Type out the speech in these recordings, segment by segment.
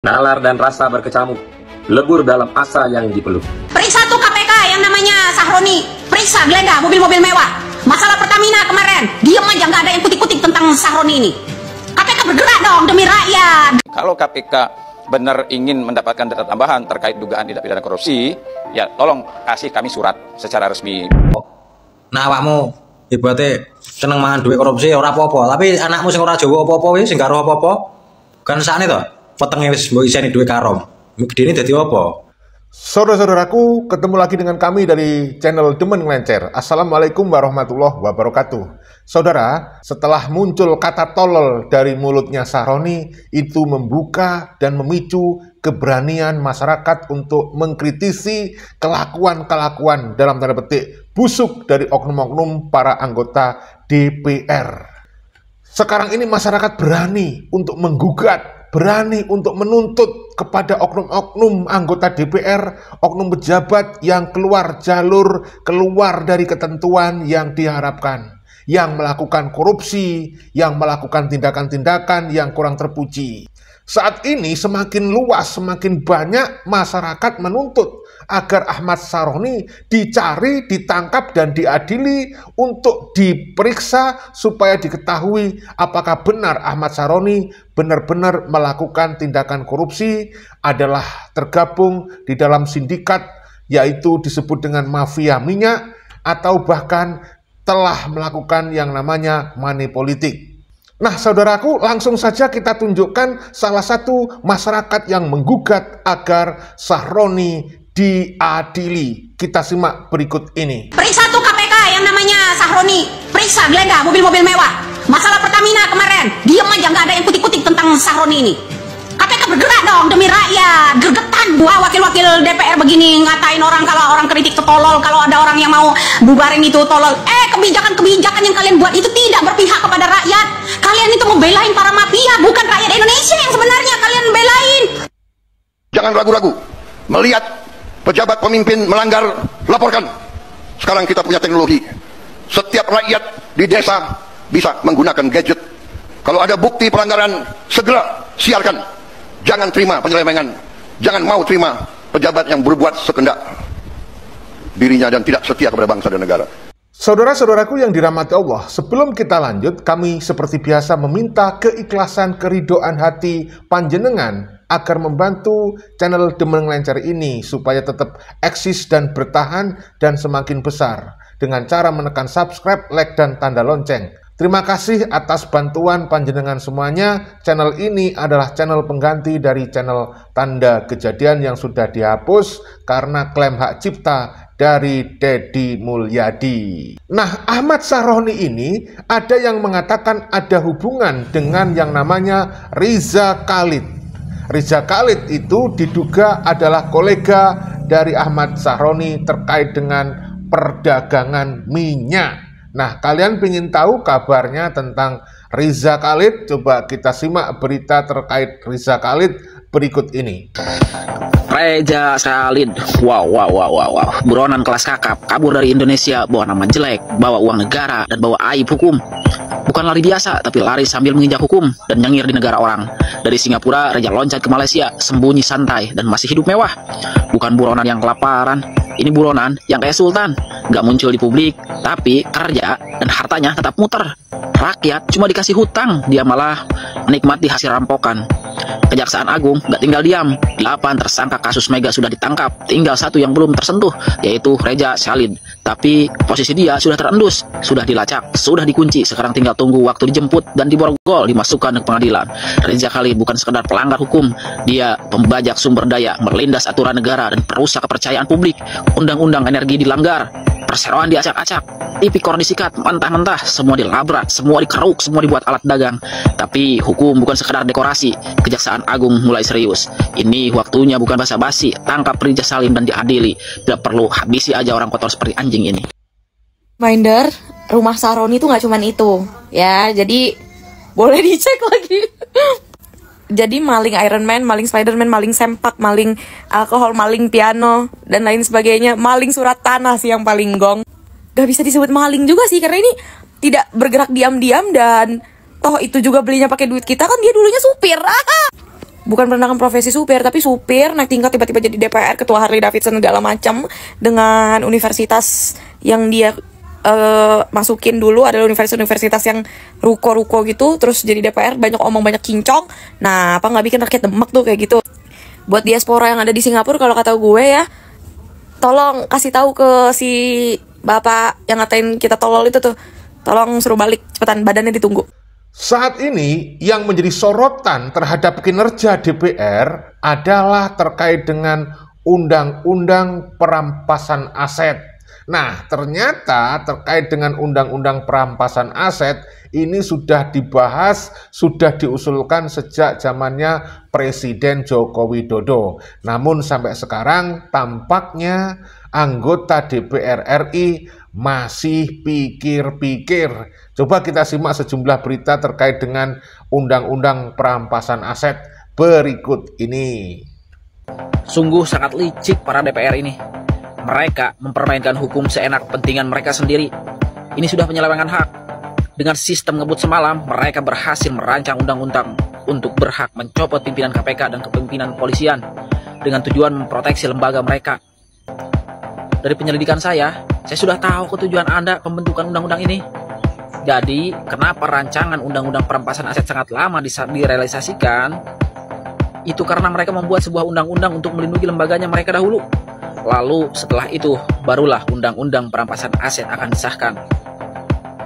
Nalar dan rasa berkecamuk, lebur dalam asa yang dipeluk. Periksa tuh KPK yang namanya Sahroni. Periksa geledah mobil-mobil mewah. Masalah Pertamina kemarin, diam aja nggak ada yang kutik-kutik tentang Sahroni ini. KPK bergerak dong demi rakyat. Kalau KPK benar ingin mendapatkan data tambahan terkait dugaan tindak pidana korupsi, ya tolong kasih kami surat secara resmi. Nah awakmu ibaratnya seneng mangan duit korupsi ora apa-apa, tapi anakmu sing ora Jawa apa-apa wis sing gak roh apa-apa. Kan sakne to, wetenge wis mbok iseni duit karom. Gedene dadi apa? Saudara-saudaraku, ketemu lagi dengan kami dari channel Demen Ngelencer. Assalamualaikum warahmatullahi wabarakatuh. Saudara, setelah muncul kata tolol dari mulutnya Sahroni, itu membuka dan memicu keberanian masyarakat untuk mengkritisi kelakuan-kelakuan dalam tanda petik busuk dari oknum-oknum para anggota DPR. Sekarang ini masyarakat berani untuk menggugat, berani untuk menuntut kepada oknum-oknum anggota DPR, oknum pejabat yang keluar jalur, keluar dari ketentuan yang diharapkan, yang melakukan korupsi, yang melakukan tindakan-tindakan yang kurang terpuji. Saat ini semakin luas, semakin banyak masyarakat menuntut agar Ahmad Sahroni dicari, ditangkap, dan diadili untuk diperiksa supaya diketahui apakah benar Ahmad Sahroni benar-benar melakukan tindakan korupsi, adalah tergabung di dalam sindikat, yaitu disebut dengan mafia minyak, atau bahkan telah melakukan yang namanya money politik. Nah, saudaraku, langsung saja kita tunjukkan salah satu masyarakat yang menggugat agar Sahroni diadili. Kita simak berikut ini. Periksa tuh KPK yang namanya Sahroni. Periksa geledah mobil-mobil mewah. Masalah Pertamina kemarin, diam aja nggak ada yang kutik-kutik tentang Sahroni ini. KPK bergerak dong demi rakyat. Gergetan gua wakil-wakil DPR begini ngatain orang kalau orang kritik itu tolol, kalau ada orang yang mau bubarin itu tolol. Kebijakan-kebijakan yang kalian buat itu tidak berpihak kepada rakyat. Kalian itu membelain para mafia, bukan rakyat Indonesia yang sebenarnya kalian belain. Jangan ragu-ragu. Melihat pejabat pemimpin melanggar, laporkan. Sekarang kita punya teknologi. Setiap rakyat di desa bisa menggunakan gadget. Kalau ada bukti pelanggaran, segera siarkan. Jangan terima penyelewengan. Jangan mau terima pejabat yang berbuat sekendak dirinya dan tidak setia kepada bangsa dan negara. Saudara-saudaraku yang dirahmati Allah, sebelum kita lanjut, kami seperti biasa meminta keikhlasan, keridoan hati panjenengan agar membantu channel Demen Ngelencer ini supaya tetap eksis dan bertahan dan semakin besar dengan cara menekan subscribe, like, dan tanda lonceng. Terima kasih atas bantuan panjenengan semuanya. Channel ini adalah channel pengganti dari channel Tanda Kejadian yang sudah dihapus karena klaim hak cipta dari Deddy Mulyadi. Nah, Ahmad Sahroni ini ada yang mengatakan ada hubungan dengan yang namanya Riza Khalid. Riza Khalid itu diduga adalah kolega dari Ahmad Sahroni terkait dengan perdagangan minyak. Nah, kalian ingin tahu kabarnya tentang Riza Khalid? Coba kita simak berita terkait Riza Khalid berikut ini. Riza Khalid, wow, buronan kelas kakap, kabur dari Indonesia, bawa nama jelek, bawa uang negara, dan bawa aib hukum. Bukan lari biasa, tapi lari sambil menginjak hukum dan nyengir di negara orang. Dari Singapura, Riza loncat ke Malaysia, sembunyi santai, dan masih hidup mewah. Bukan buronan yang kelaparan, ini buronan yang kayak sultan, nggak muncul di publik, tapi kerja dan hartanya tetap muter. Rakyat cuma dikasih hutang, dia malah menikmati hasil rampokan. Kejaksaan Agung nggak tinggal diam, 8 tersangka kasus mega sudah ditangkap, tinggal 1 yang belum tersentuh, yaitu Riza Khalid. Tapi posisi dia sudah terendus, sudah dilacak, sudah dikunci, sekarang tinggal tunggu waktu dijemput dan diborgol, dimasukkan ke pengadilan. Riza Khalid bukan sekedar pelanggar hukum, dia pembajak sumber daya, melindas aturan negara dan perusak kepercayaan publik. Undang-undang energi dilanggar, perseroan diacak-acak, tipikor disikat, mentah-mentah, semua dilabrak, semua dikeruk, semua dibuat alat dagang. Tapi hukum bukan sekedar dekorasi. Kejaksaan Agung mulai serius. Ini waktunya bukan basa-basi, tangkap Riza Khalid dan diadili. Tidak perlu habisi aja orang kotor seperti anjing ini. Minder, rumah Sahroni itu nggak cuman itu, ya. Jadi boleh dicek lagi. Jadi maling Iron Man, maling Spider-Man, maling sempak, maling alkohol, maling piano, dan lain sebagainya. Maling surat tanah sih yang paling gong. Gak bisa disebut maling juga sih, karena ini tidak bergerak diam-diam, dan toh itu juga belinya pakai duit kita, kan dia dulunya supir. bukan merendahkan profesi supir, tapi supir naik tingkat tiba-tiba jadi DPR, ketua Harley Davidson segala macam, dengan universitas yang dia masukin dulu adalah universitas yang ruko-ruko gitu, terus jadi DPR, banyak omong banyak kincong. Nah, apa nggak bikin rakyat demek tuh kayak gitu. Buat diaspora yang ada di Singapura, kalau kata gue ya, tolong kasih tahu ke si bapak yang ngatain kita tolol itu tuh, tolong suruh balik cepetan, badannya ditunggu. Saat ini yang menjadi sorotan terhadap kinerja DPR adalah terkait dengan undang-undang perampasan aset. Nah, ternyata terkait dengan undang-undang perampasan aset ini sudah dibahas, sudah diusulkan sejak zamannya Presiden Joko Widodo. Namun sampai sekarang tampaknya anggota DPR RI masih pikir-pikir. Coba kita simak sejumlah berita terkait dengan undang-undang perampasan aset berikut ini. Sungguh sangat licik para DPR ini. Mereka mempermainkan hukum seenak kepentingan mereka sendiri. Ini sudah penyelewengan hak. Dengan sistem ngebut semalam, mereka berhasil merancang undang-undang untuk berhak mencopot pimpinan KPK dan kepemimpinan kepolisian dengan tujuan memproteksi lembaga mereka. Dari penyelidikan saya sudah tahu tujuan Anda pembentukan undang-undang ini. Jadi, kenapa rancangan undang-undang perampasan aset sangat lama direalisasikan? Itu karena mereka membuat sebuah undang-undang untuk melindungi lembaganya mereka dahulu. Lalu setelah itu, barulah undang-undang perampasan aset akan disahkan.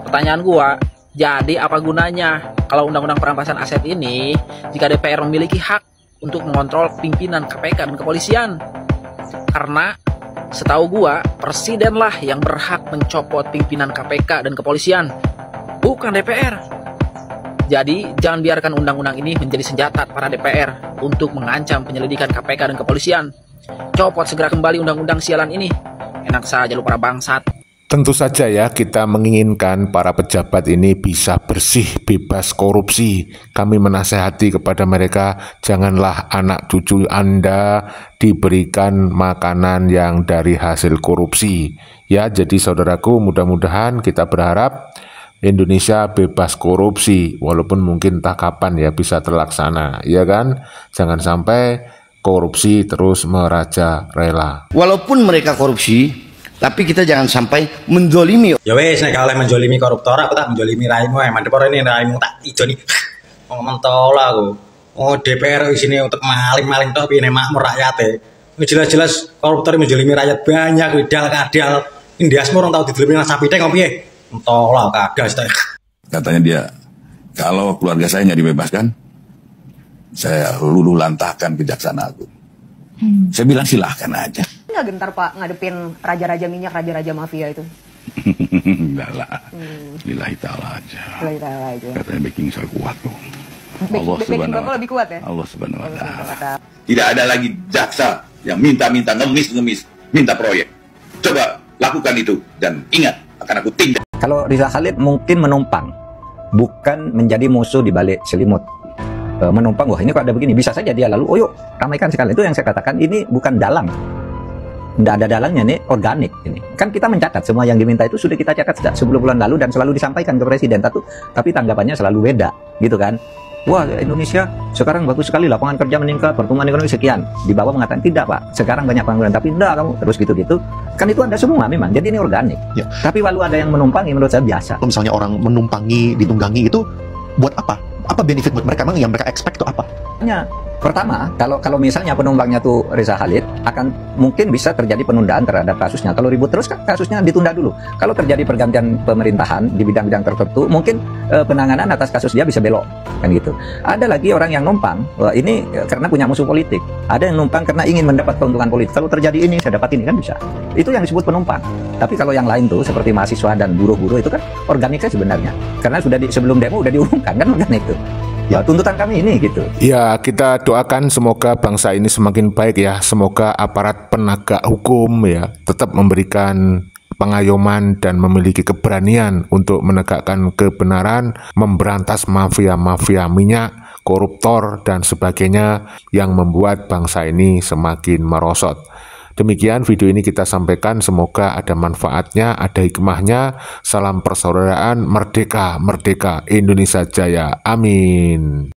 Pertanyaan gua, jadi apa gunanya kalau undang-undang perampasan aset ini jika DPR memiliki hak untuk mengontrol pimpinan KPK dan kepolisian? Karena setahu gua, presidenlah yang berhak mencopot pimpinan KPK dan kepolisian, bukan DPR. Jadi, jangan biarkan undang-undang ini menjadi senjata para DPR untuk mengancam penyelidikan KPK dan kepolisian. Copot segera kembali undang-undang sialan ini. Enak saja lu para bangsat. Tentu saja ya, kita menginginkan para pejabat ini bisa bersih, bebas korupsi. Kami menasehati kepada mereka, janganlah anak cucu Anda diberikan makanan yang dari hasil korupsi. Ya, jadi saudaraku, mudah-mudahan kita berharap Indonesia bebas korupsi, walaupun mungkin entah kapan ya bisa terlaksana, ya kan? Jangan sampai korupsi terus merajalela. Walaupun mereka korupsi, tapi kita jangan sampai menzolimi. Ya wes, nek oleh menzolimi koruptor, aku tak menzolimi raimu. Mandep ini raimu tak ijo nih. Ngomong tol aku. Oh DPR di sini untuk maling-maling toh, piye makmur rakyate. Jelas-jelas koruptor menzolimi rakyat banyak, kadal. Indiasmu orang tahu didolimi nang sapi teh kok piye? Tol kadas teh. Katanya dia, kalau keluarga saya nggak dibebaskan, saya luluh lantahkan kejaksaan agung. Saya bilang silahkan aja. Nggak gentar Pak ngadepin raja-raja minyak, raja-raja mafia itu? Enggak lah, lillahi ta'ala aja. Lillahi ta'ala aja. Katanya backing saya kuat tuh. Backing Bapak lebih kuat ya? Allah subhanahu wa ta'ala. Tidak ada lagi jaksa yang minta-minta ngemis, minta proyek. Coba lakukan itu dan ingat akan aku tindak. Kalau Riza Khalid mungkin menumpang, bukan menjadi musuh di balik selimut. Menumpang, wah ini kok ada begini, bisa saja dia lalu, oh yuk ramaikan sekali. Itu yang saya katakan, ini bukan dalang, tidak ada dalangnya, nih organik. Ini kan kita mencatat semua yang diminta itu sudah kita catat sejak 10 bulan lalu dan selalu disampaikan ke presiden. Tapi tanggapannya selalu beda, gitu kan? Wah Indonesia sekarang bagus sekali, lapangan kerja meningkat, pertumbuhan ekonomi sekian. Di bawah mengatakan tidak Pak, sekarang banyak pengangguran, tapi enggak kamu terus gitu-gitu. Kan itu ada semua memang, jadi ini organik. Ya. Tapi lalu ada yang menumpangi, menurut saya biasa. Kalau misalnya orang menumpangi, ditunggangi itu buat apa? Apa benefit buat mereka? Emang yang mereka expect itu apa? Pertama, kalau misalnya penumpangnya tuh Riza Khalid, akan mungkin bisa terjadi penundaan terhadap kasusnya. Kalau ribut terus kan kasusnya ditunda dulu. Kalau terjadi pergantian pemerintahan di bidang-bidang tertentu, mungkin penanganan atas kasus dia bisa belok, kan gitu. Ada lagi orang yang numpang, ini karena punya musuh politik. Ada yang numpang karena ingin mendapat keuntungan politik. Kalau terjadi ini, saya dapat ini, kan bisa. Itu yang disebut penumpang. Tapi kalau yang lain tuh seperti mahasiswa dan buruh-buruh itu kan organik saja sebenarnya. Karena sudah sebelum demo udah diumumkan kan organik itu. Ya tuntutan kami ini gitu. Ya kita doakan semoga bangsa ini semakin baik ya. Semoga aparat penegak hukum ya tetap memberikan pengayoman dan memiliki keberanian untuk menegakkan kebenaran, memberantas mafia-mafia minyak, koruptor dan sebagainya yang membuat bangsa ini semakin merosot. Demikian video ini kita sampaikan, semoga ada manfaatnya, ada hikmahnya. Salam persaudaraan, merdeka, merdeka, Indonesia Jaya. Amin.